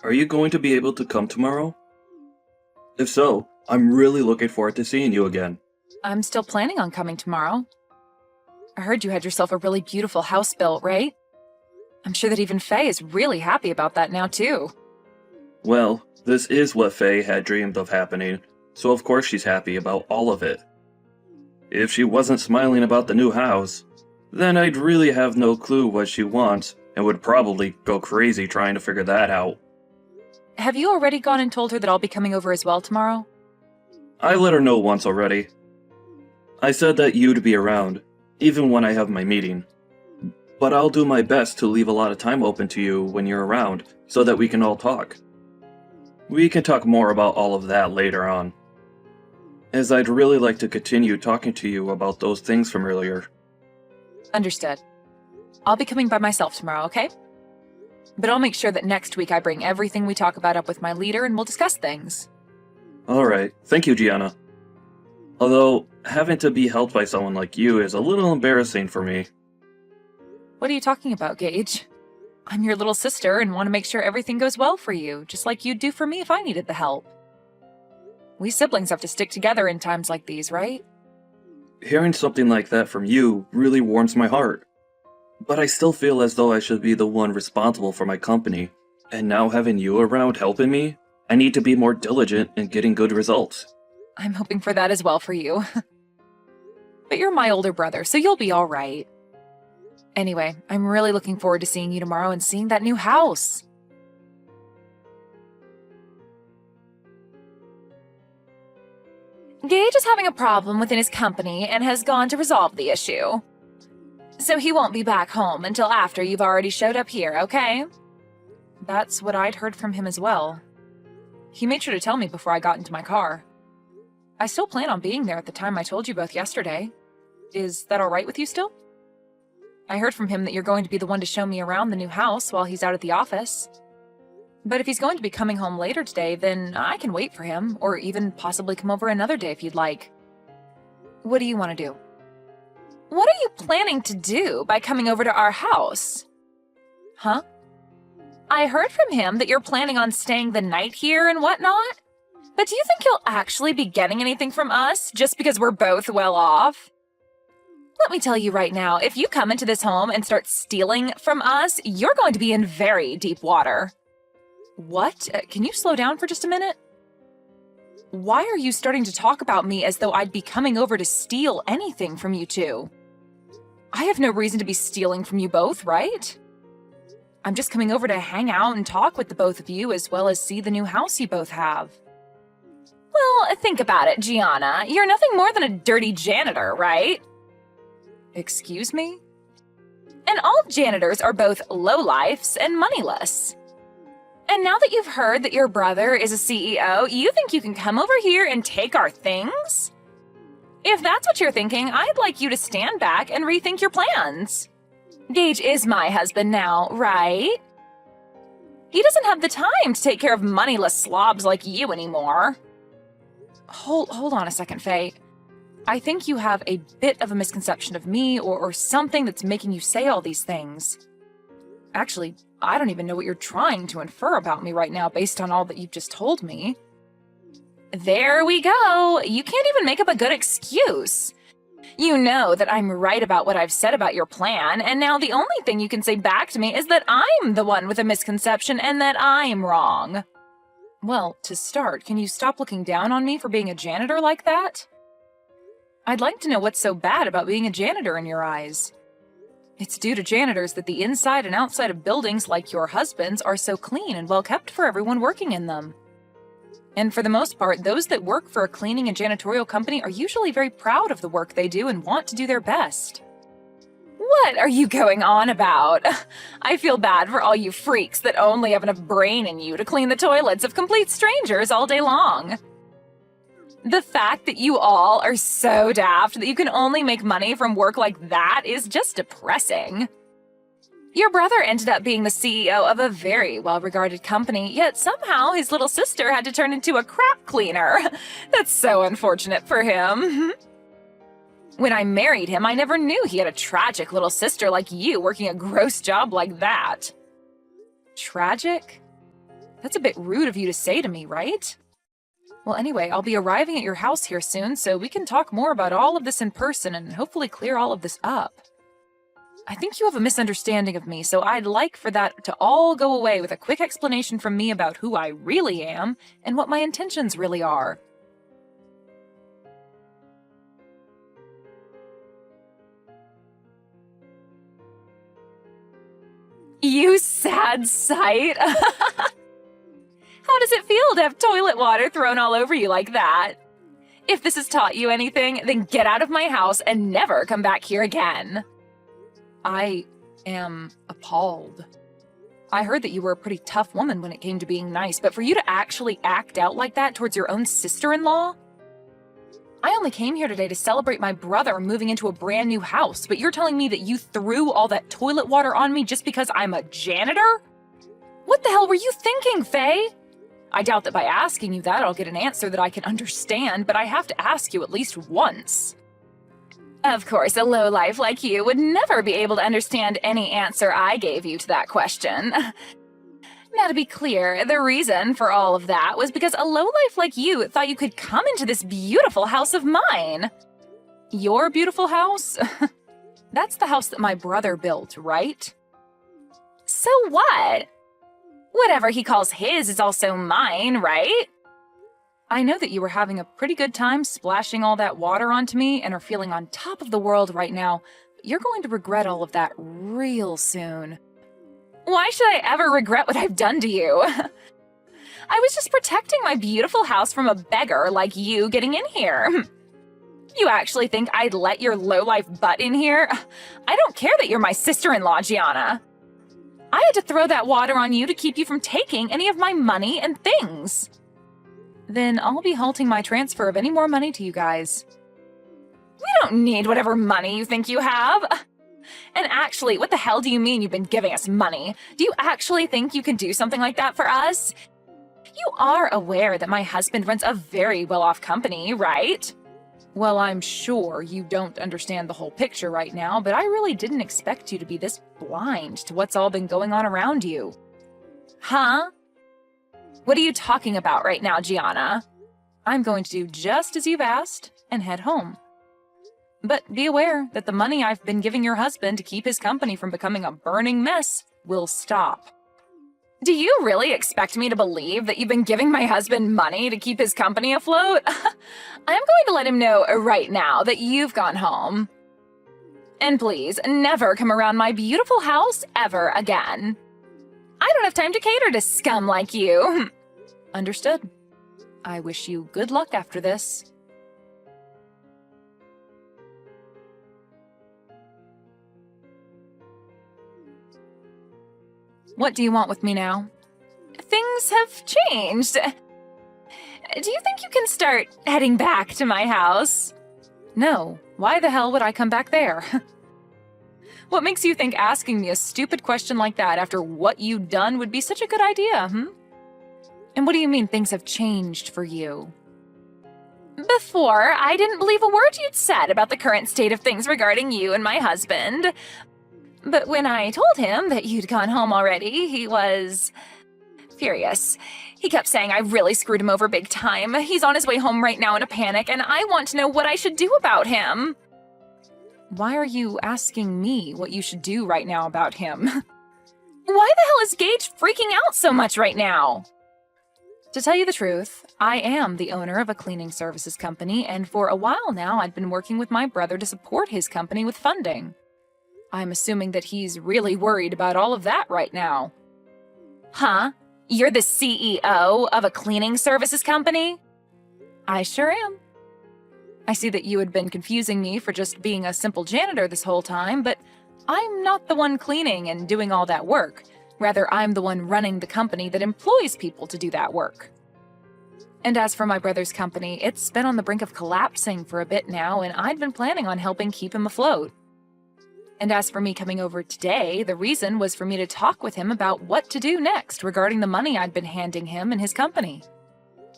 Are you going to be able to come tomorrow? If so, I'm really looking forward to seeing you again. I'm still planning on coming tomorrow. I heard you had yourself a really beautiful house built, right? I'm sure that even Faye is really happy about that now, too. Well, this is what Faye had dreamed of happening, so of course she's happy about all of it. If she wasn't smiling about the new house, then I'd really have no clue what she wants and would probably go crazy trying to figure that out. Have you already gone and told her that I'll be coming over as well tomorrow? I let her know once already. I said that you'd be around, even when I have my meeting. But I'll do my best to leave a lot of time open to you when you're around, so that we can all talk. We can talk more about all of that later on, as I'd really like to continue talking to you about those things from earlier. Understood. I'll be coming by myself tomorrow, okay? But I'll make sure that next week I bring everything we talk about up with my leader and we'll discuss things. Alright, thank you, Gianna. Although, having to be helped by someone like you is a little embarrassing for me. What are you talking about, Gage? I'm your little sister and want to make sure everything goes well for you, just like you'd do for me if I needed the help. We siblings have to stick together in times like these, right? Hearing something like that from you really warms my heart. But I still feel as though I should be the one responsible for my company, and now having you around helping me, I need to be more diligent in getting good results. I'm hoping for that as well for you. But you're my older brother, so you'll be alright. Anyway, I'm really looking forward to seeing you tomorrow and seeing that new house. Gage is having a problem within his company and has gone to resolve the issue. So he won't be back home until after you've already showed up here, okay? That's what I'd heard from him as well. He made sure to tell me before I got into my car. I still plan on being there at the time I told you both yesterday. Is that alright with you still? I heard from him that you're going to be the one to show me around the new house while he's out at the office. But if he's going to be coming home later today, then I can wait for him, or even possibly come over another day if you'd like. What do you want to do? What are you planning to do by coming over to our house? Huh? I heard from him that you're planning on staying the night here and whatnot. But do you think you'll actually be getting anything from us just because we're both well off? Let me tell you right now, if you come into this home and start stealing from us, you're going to be in very deep water. What? Can you slow down for just a minute? Why are you starting to talk about me as though I'd be coming over to steal anything from you two? I have no reason to be stealing from you both, right? I'm just coming over to hang out and talk with the both of you as well as see the new house you both have. Well, think about it, Gianna. You're nothing more than a dirty janitor, right? Excuse me? And all janitors are both lowlifes and moneyless. And now that you've heard that your brother is a CEO, you think you can come over here and take our things? If that's what you're thinking, I'd like you to stand back and rethink your plans. Gage is my husband now, right? He doesn't have the time to take care of moneyless slobs like you anymore. Hold on a second, Faye. I think you have a bit of a misconception of me or something that's making you say all these things. Actually, I don't even know what you're trying to infer about me right now based on all that you've just told me. There we go. You can't even make up a good excuse. You know that I'm right about what I've said about your plan, and now the only thing you can say back to me is that I'm the one with a misconception and that I'm wrong. Well, to start, can you stop looking down on me for being a janitor like that? I'd like to know what's so bad about being a janitor in your eyes. It's due to janitors that the inside and outside of buildings like your husband's are so clean and well kept for everyone working in them. And for the most part, those that work for a cleaning and janitorial company are usually very proud of the work they do and want to do their best. What are you going on about? I feel bad for all you freaks that only have enough brain in you to clean the toilets of complete strangers all day long. The fact that you all are so daft that you can only make money from work like that is just depressing. Your brother ended up being the CEO of a very well-regarded company, yet somehow his little sister had to turn into a crap cleaner. That's so unfortunate for him. When I married him, I never knew he had a tragic little sister like you working a gross job like that. Tragic? That's a bit rude of you to say to me, right? Well, anyway, I'll be arriving at your house here soon, so we can talk more about all of this in person and hopefully clear all of this up. I think you have a misunderstanding of me, so I'd like for that to all go away with a quick explanation from me about who I really am and what my intentions really are. You sad sight! How does it feel to have toilet water thrown all over you like that? If this has taught you anything, then get out of my house and never come back here again. I am appalled. I heard that you were a pretty tough woman when it came to being nice, but for you to actually act out like that towards your own sister-in-law? I only came here today to celebrate my brother moving into a brand new house, but you're telling me that you threw all that toilet water on me just because I'm a janitor? What the hell were you thinking, Faye? I doubt that by asking you that I'll get an answer that I can understand, but I have to ask you at least once. Of course, a lowlife like you would never be able to understand any answer I gave you to that question. Now, to be clear, the reason for all of that was because a lowlife like you thought you could come into this beautiful house of mine. Your beautiful house? That's the house that my brother built, right? So what? Whatever he calls his is also mine, right? I know that you were having a pretty good time splashing all that water onto me and are feeling on top of the world right now, but you're going to regret all of that real soon. Why should I ever regret what I've done to you? I was just protecting my beautiful house from a beggar like you getting in here. You actually think I'd let your lowlife butt in here? I don't care that you're my sister-in-law, Gianna. I had to throw that water on you to keep you from taking any of my money and things. Then I'll be halting my transfer of any more money to you guys. We don't need whatever money you think you have. And actually, what the hell do you mean you've been giving us money? Do you actually think you can do something like that for us? You are aware that my husband runs a very well-off company, right? Well, I'm sure you don't understand the whole picture right now, but I really didn't expect you to be this blind to what's all been going on around you. Huh? What are you talking about right now, Gianna? I'm going to do just as you've asked and head home. But be aware that the money I've been giving your husband to keep his company from becoming a burning mess will stop. Do you really expect me to believe that you've been giving my husband money to keep his company afloat? I'm going to let him know right now that you've gone home. And please, never come around my beautiful house ever again. I don't have time to cater to scum like you. Understood. I wish you good luck after this. What do you want with me now? Things have changed. Do you think you can start heading back to my house? No. Why the hell would I come back there? What makes you think asking me a stupid question like that after what you've done would be such a good idea, And what do you mean things have changed for you? Before, I didn't believe a word you'd said about the current state of things regarding you and my husband. But when I told him that you'd gone home already, he was furious. He kept saying I really screwed him over big time. He's on his way home right now in a panic, and I want to know what I should do about him. Why are you asking me what you should do right now about him? Why the hell is Gage freaking out so much right now? To tell you the truth, I am the owner of a cleaning services company, and for a while now I'd been working with my brother to support his company with funding. I'm assuming that he's really worried about all of that right now. Huh? You're the CEO of a cleaning services company? I sure am. I see that you had been confusing me for just being a simple janitor this whole time, but I'm not the one cleaning and doing all that work. Rather, I'm the one running the company that employs people to do that work. And as for my brother's company, it's been on the brink of collapsing for a bit now, and I'd been planning on helping keep him afloat. And as for me coming over today, the reason was for me to talk with him about what to do next regarding the money I'd been handing him and his company.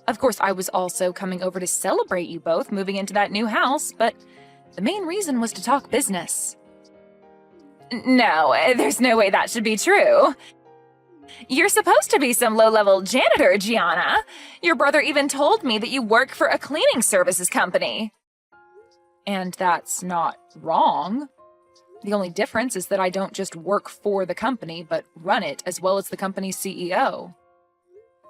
Of course, I was also coming over to celebrate you both moving into that new house, but the main reason was to talk business. No, there's no way that should be true. You're supposed to be some low-level janitor, Gianna. Your brother even told me that you work for a cleaning services company. And that's not wrong. The only difference is that I don't just work for the company, but run it as well as the company's CEO.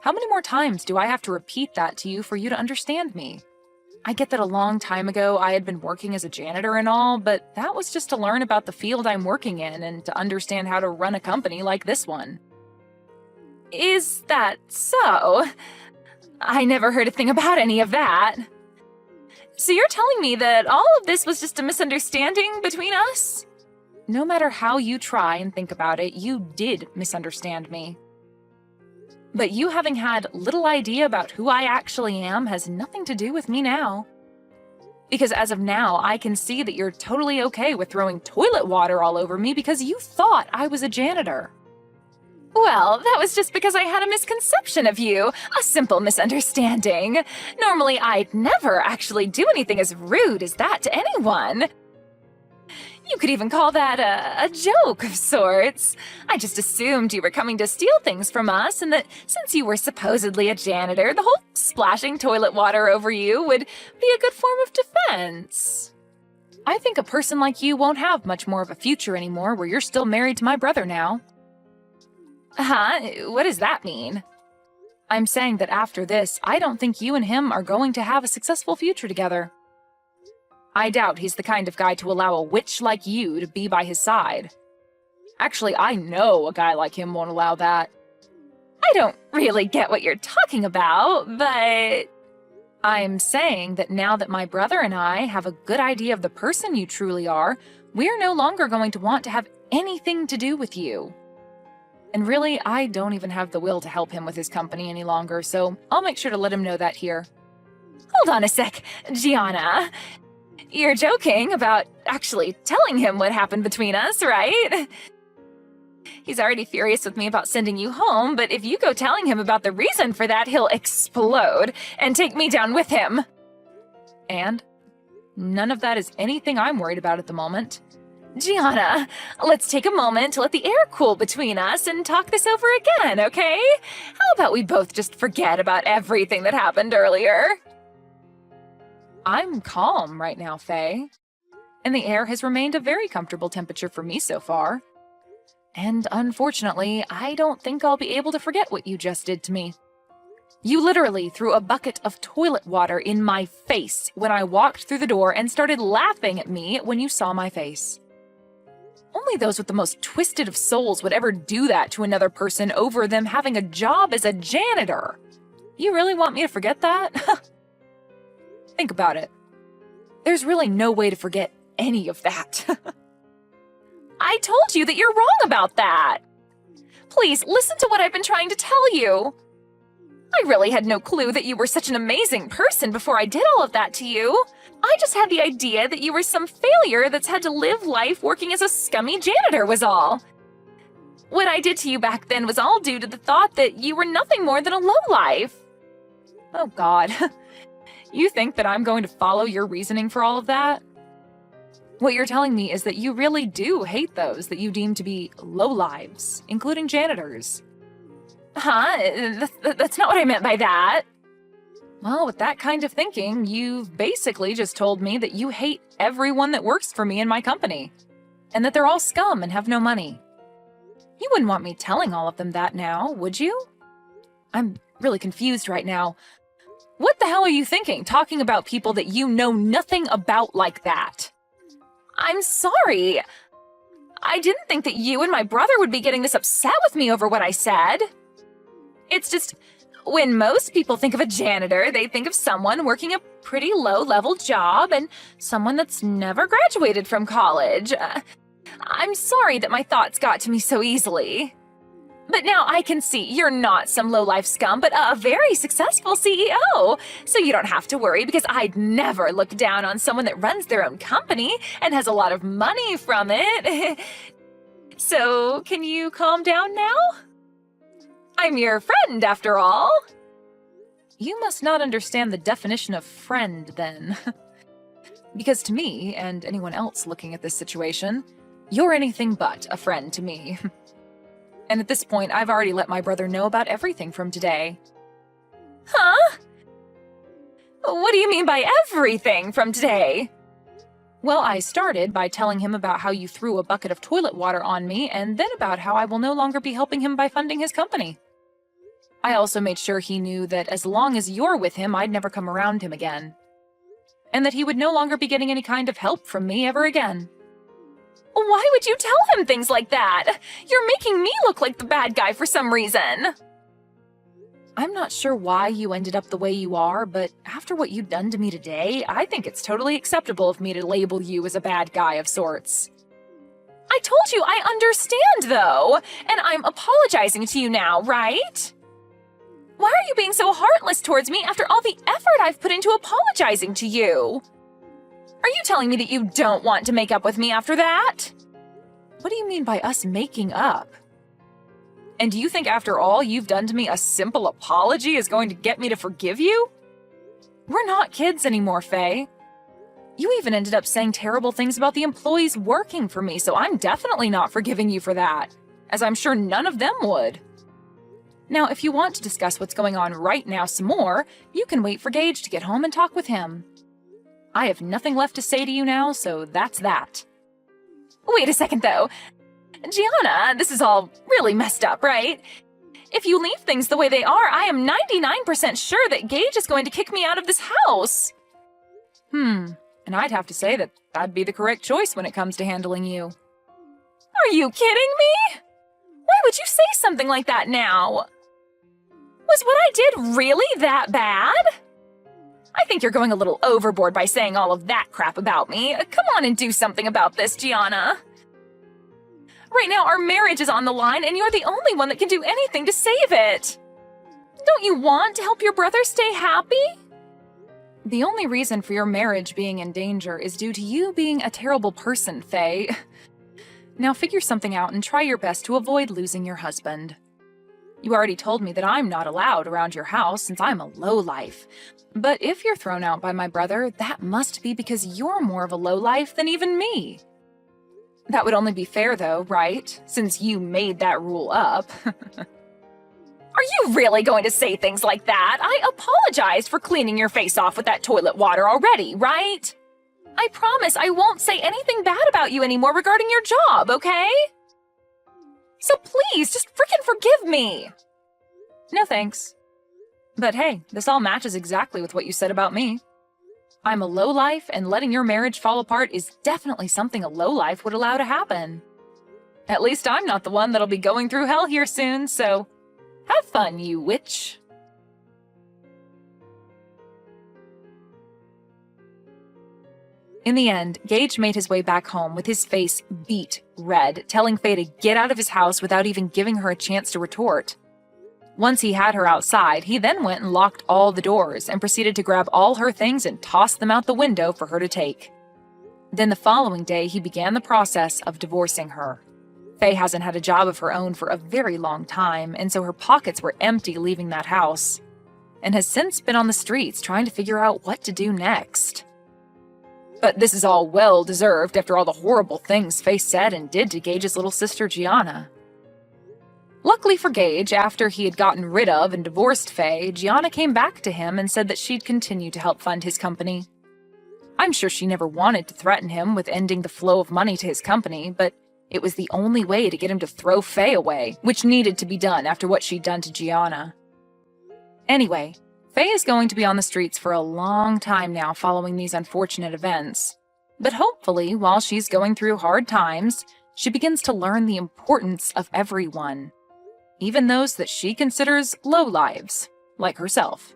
How many more times do I have to repeat that to you for you to understand me? I get that a long time ago I had been working as a janitor and all, but that was just to learn about the field I'm working in and to understand how to run a company like this one. Is that so? I never heard a thing about any of that. So you're telling me that all of this was just a misunderstanding between us? No matter how you try and think about it, you did misunderstand me. But you having had little idea about who I actually am has nothing to do with me now. Because as of now, I can see that you're totally okay with throwing toilet water all over me because you thought I was a janitor. Well, that was just because I had a misconception of you, a simple misunderstanding. Normally, I'd never actually do anything as rude as that to anyone. You could even call that a joke of sorts. I just assumed you were coming to steal things from us, and that since you were supposedly a janitor, the whole splashing toilet water over you would be a good form of defense. I think a person like you won't have much more of a future anymore where you're still married to my brother now. Huh? What does that mean? I'm saying that after this, I don't think you and him are going to have a successful future together. I doubt he's the kind of guy to allow a witch like you to be by his side. Actually, I know a guy like him won't allow that. I don't really get what you're talking about, but I'm saying that now that my brother and I have a good idea of the person you truly are, we're no longer going to want to have anything to do with you. And really, I don't even have the will to help him with his company any longer, so I'll make sure to let him know that here. Hold on a sec, Gianna. You're joking about actually telling him what happened between us, right? He's already furious with me about sending you home, but if you go telling him about the reason for that, he'll explode and take me down with him. And none of that is anything I'm worried about at the moment. Gianna, let's take a moment to let the air cool between us and talk this over again, okay? How about we both just forget about everything that happened earlier? I'm calm right now, Faye. And the air has remained a very comfortable temperature for me so far. And unfortunately, I don't think I'll be able to forget what you just did to me. You literally threw a bucket of toilet water in my face when I walked through the door and started laughing at me when you saw my face. Only those with the most twisted of souls would ever do that to another person over them having a job as a janitor. You really want me to forget that? Think about it. There's really no way to forget any of that. I told you that you're wrong about that. Please, listen to what I've been trying to tell you. I really had no clue that you were such an amazing person before I did all of that to you. I just had the idea that you were some failure that's had to live life working as a scummy janitor was all. What I did to you back then was all due to the thought that you were nothing more than a lowlife. Oh God. You think that I'm going to follow your reasoning for all of that? What you're telling me is that you really do hate those that you deem to be lowlives, including janitors. Huh? That's not what I meant by that. Well, with that kind of thinking, you've basically just told me that you hate everyone that works for me in my company, and that they're all scum and have no money. You wouldn't want me telling all of them that now, would you? I'm really confused right now. What the hell are you thinking, talking about people that you know nothing about like that? I'm sorry. I didn't think that you and my brother would be getting this upset with me over what I said. It's just, when most people think of a janitor, they think of someone working a pretty low-level job and someone that's never graduated from college. I'm sorry that my thoughts got to me so easily. But now I can see you're not some low-life scum, but a very successful CEO. So you don't have to worry because I'd never look down on someone that runs their own company and has a lot of money from it. So can you calm down now? I'm your friend, after all. You must not understand the definition of friend, then. Because to me, and anyone else looking at this situation, you're anything but a friend to me. And at this point, I've already let my brother know about everything from today. Huh? What do you mean by everything from today? Well, I started by telling him about how you threw a bucket of toilet water on me, and then about how I will no longer be helping him by funding his company. I also made sure he knew that as long as you're with him, I'd never come around him again. And that he would no longer be getting any kind of help from me ever again. Why would you tell him things like that? You're making me look like the bad guy for some reason. I'm not sure why you ended up the way you are, but after what you've done to me today, I think it's totally acceptable of me to label you as a bad guy of sorts. I told you I understand, though, and I'm apologizing to you now, right? Why are you being so heartless towards me after all the effort I've put into apologizing to you? Are you telling me that you don't want to make up with me after that? What do you mean by us making up? And do you think after all you've done to me, a simple apology is going to get me to forgive you? We're not kids anymore, Faye. You even ended up saying terrible things about the employees working for me, so I'm definitely not forgiving you for that, as I'm sure none of them would. Now, if you want to discuss what's going on right now some more, you can wait for Gage to get home and talk with him. I have nothing left to say to you now, so that's that. Wait a second, though. Gianna, this is all really messed up, right? If you leave things the way they are, I am 99% sure that Gage is going to kick me out of this house. And I'd have to say that that'd be the correct choice when it comes to handling you. Are you kidding me? Why would you say something like that now? Was what I did really that bad? I think you're going a little overboard by saying all of that crap about me. Come on and do something about this, Gianna. Right now, our marriage is on the line, and you're the only one that can do anything to save it. Don't you want to help your brother stay happy? The only reason for your marriage being in danger is due to you being a terrible person, Faye. Now figure something out and try your best to avoid losing your husband. You already told me that I'm not allowed around your house since I'm a lowlife. But if you're thrown out by my brother, that must be because you're more of a lowlife than even me. That would only be fair, though, right? Since you made that rule up. Are you really going to say things like that? I apologized for cleaning your face off with that toilet water already, right? I promise I won't say anything bad about you anymore regarding your job, okay? So please, just frickin' forgive me! No thanks. But hey, this all matches exactly with what you said about me. I'm a lowlife, and letting your marriage fall apart is definitely something a lowlife would allow to happen. At least I'm not the one that'll be going through hell here soon, so have fun, you witch. In the end, Gage made his way back home with his face beet red, telling Faye to get out of his house without even giving her a chance to retort. Once he had her outside, he then went and locked all the doors and proceeded to grab all her things and toss them out the window for her to take. Then the following day, he began the process of divorcing her. Faye hasn't had a job of her own for a very long time, and so her pockets were empty leaving that house, and has since been on the streets trying to figure out what to do next. But this is all well-deserved after all the horrible things Faye said and did to Gage's little sister Gianna. Luckily for Gage, after he had gotten rid of and divorced Faye, Gianna came back to him and said that she'd continue to help fund his company. I'm sure she never wanted to threaten him with ending the flow of money to his company, but it was the only way to get him to throw Faye away, which needed to be done after what she'd done to Gianna. Anyway, Faye is going to be on the streets for a long time now following these unfortunate events. But hopefully, while she's going through hard times, she begins to learn the importance of everyone, even those that she considers low lives, like herself.